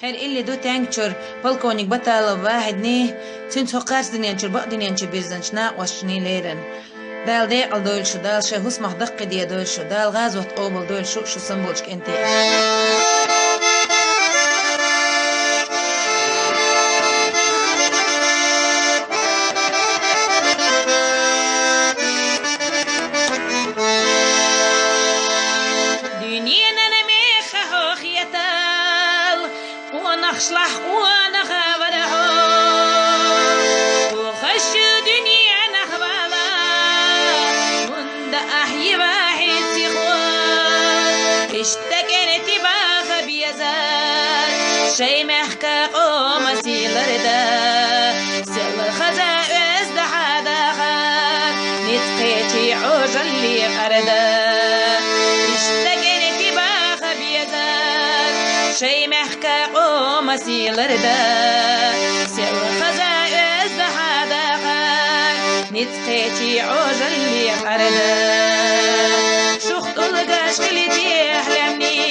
هر اللي دو تانكشر بالكونيك بطالة واحد نيه تين سوقاش دنيانشر بق دنيانشر بيرزنشنا واشني ليرن دال دي al دول شو دال شا هسمح دق دي دول شو دال غازوة أوبل دول شو سنبولشك انتي أخشلح وأنا خبره وخش دنيا نخبلا وند أحيي واحد سيخوان اشتكنت باخ بيزال شي محكا قوم سيلر دا سيل خزا أزد حدا خان نتقيتي عجل لي قردا اشتكنت باخ بيزال شي محكا قوم سيلر دا سيل خزا أزد حدا خان نتقيتي عجل لي قردا شخط القاش خليتي أحلامني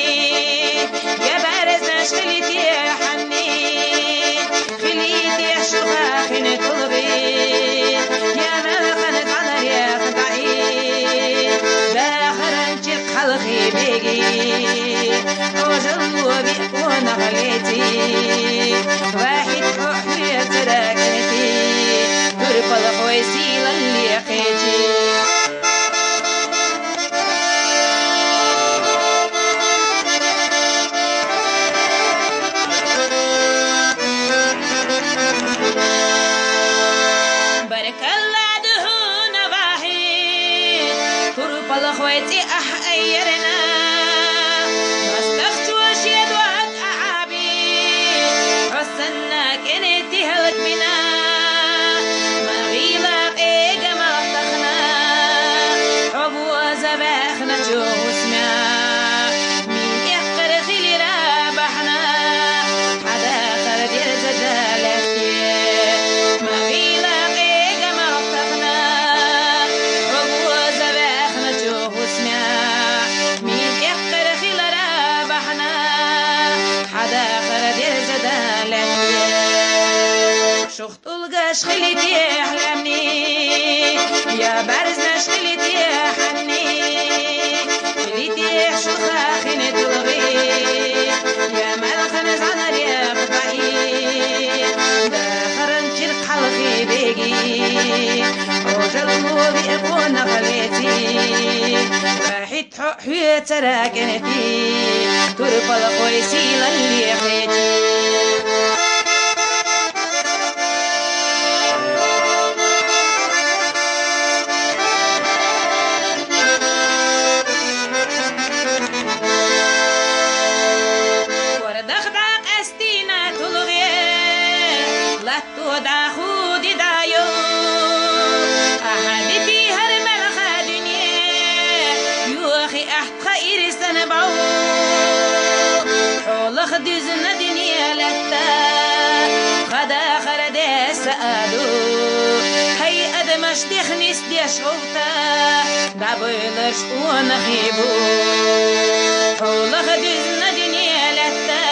يا بارز نشخليتي حني خليتي شخا خنت الغي يا ملخنت على رياض بعيد باخر انشق خلقي بيجي عجل وبيكون غليتي واحد حوحي تراكنتي ترب القويسي للي قيتي الأخواتي أحيرنا واستخت وشيد وعد أعابي حسنا كنتي هلك بنا ما غيلق إيجا ما اختخنا عبو زباخنا جوسنا مين يقر خلي رابحنا حدا خرد يرزجالتي ما غيلق إيجا ما اختخنا عبو زباخنا مين يحقر خيل رابحنا حدا خرد يرزدالتي شخط القاش خليتي أحلامني يا بارزناش خليتي حني خليتي شخا خنت الغي يا ملخنز على رياض بعيد داخرن شرق حلقي بيجي عجل وبيكون غليتي واحد حوحي تراكنتي ترب القويسي للي قيتي تودا خودي دايو أحدتي هرمل خادني يوخي أحقا إرسان بعو حول خديزنا دنيا لتا خدا خرده سألو هاي أدمش دخنيس دي شغوتا دابيلش ونخيبو حول خديزنا دنيا لتا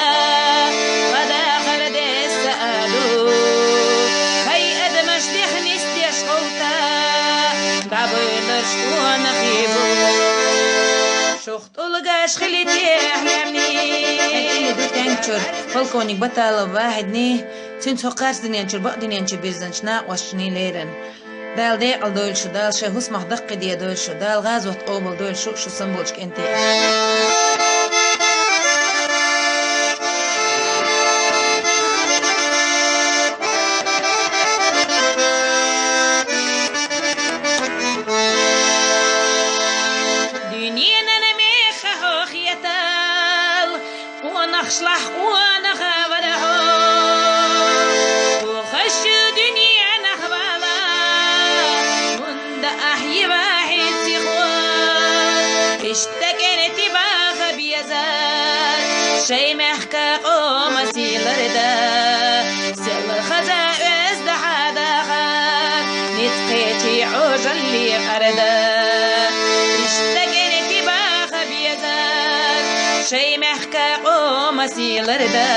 خدا خرده سألو دابيلش ونخيبو شخط القاش خليتي أحلامني دو تانكشر بالكونيك بطالة واحد نيه تين سوقاش دنيانشر بق دنيانشر بيرزنشنا واشني ليرن دال دي al دول شو دال شا هسمح دق دي دول شو دال غازوة أوبل دول شو سنبولشك انتي أخشلح وأنا خبره وخش دنيا نخبلا وند أحيي واحد سيخوان اشتكنت باخ بيزال شي محكا قوم سيلر دا سيل خزا أزد حدا خان نتقيتي عجل لي قردا اشتكنت باخ بيزال شي محكا قوم وسيلردا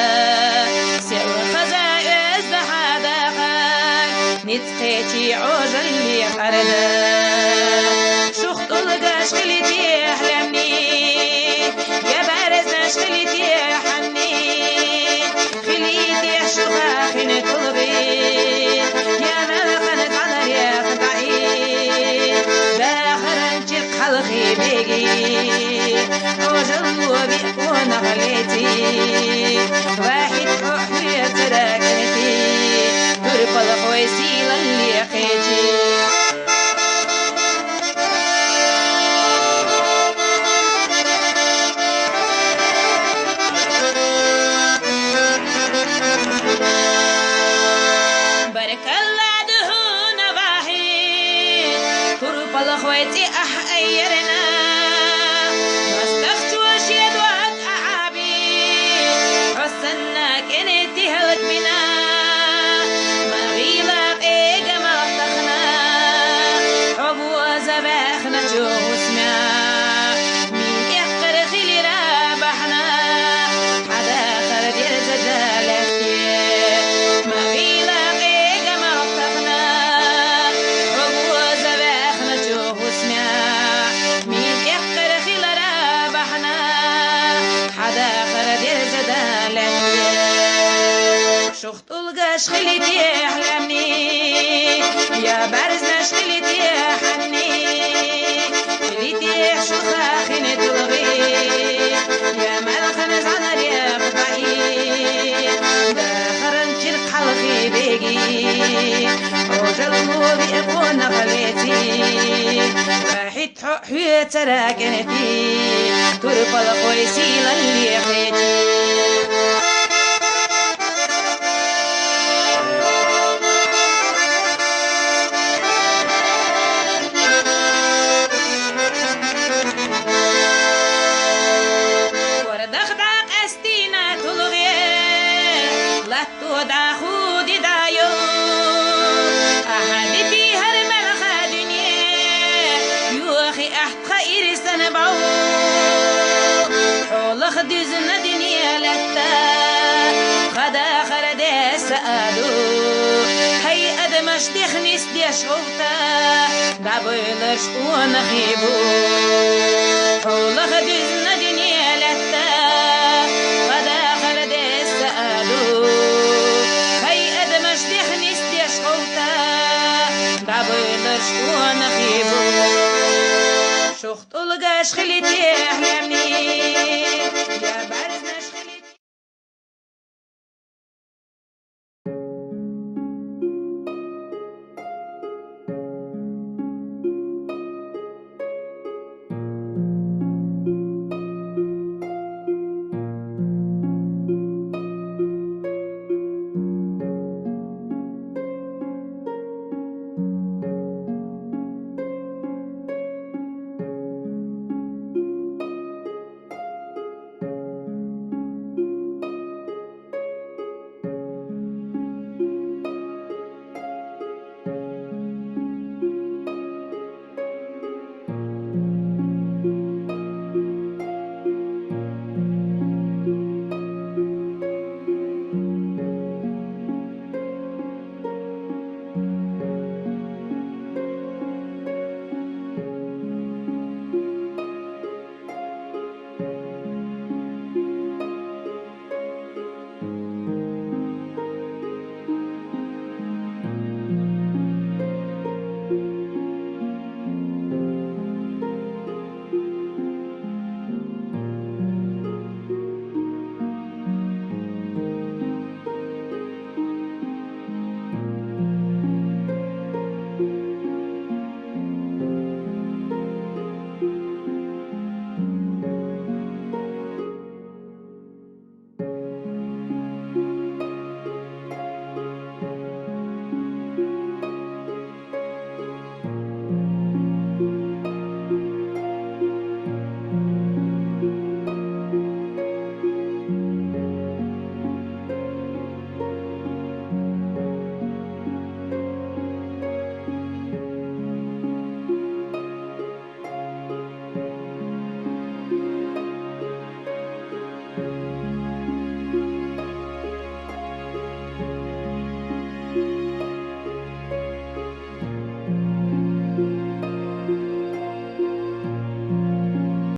سير خزائز حداقان نتقيتي عجل لي قردا شخط القاش خليتي أحلامني يا بارز نشخليتي حني خليتي شخا خين طلبي يا ملخنت على رياض بعيد داخل انشق خلقي بيجي عجل وبيكون غليتي واحد حوحي تراكنتي تربى الخويسيل اللي قيتي خويتي أحيرنا واستخت وشيد وعد أعابي حسنا كنتي هلك بنا ما غيلق إيجا ما افتخنا حب وزباخنا جوسنا مين يقر خلي رابحنا حدا خرد يرزجالتي ما غيلق إيجا ما افتخنا حب وزباخنا جوسنا مين يقر خلي رابحنا حدا خرد يرزجالتي شخط القاش خليتي أحلامني يا بارز ناش خليتي حني خليتي شخا خيني تلغي يا مالخنز على رياق بعيد داخرن شرق حلقي بيجي عجل وبيقون خليتي واحد حوية تراكنتي تربى القويسيل اللي خيتي ودا خودي دايو أحد في هرمل خادني يوخي أحد خير سنبعو حول خديزنا دنيا لتا خدا خردي سألو هاي أدمش دخنيس دي شغوتا دابويلرش ونخيبو حول خديزنا دنيا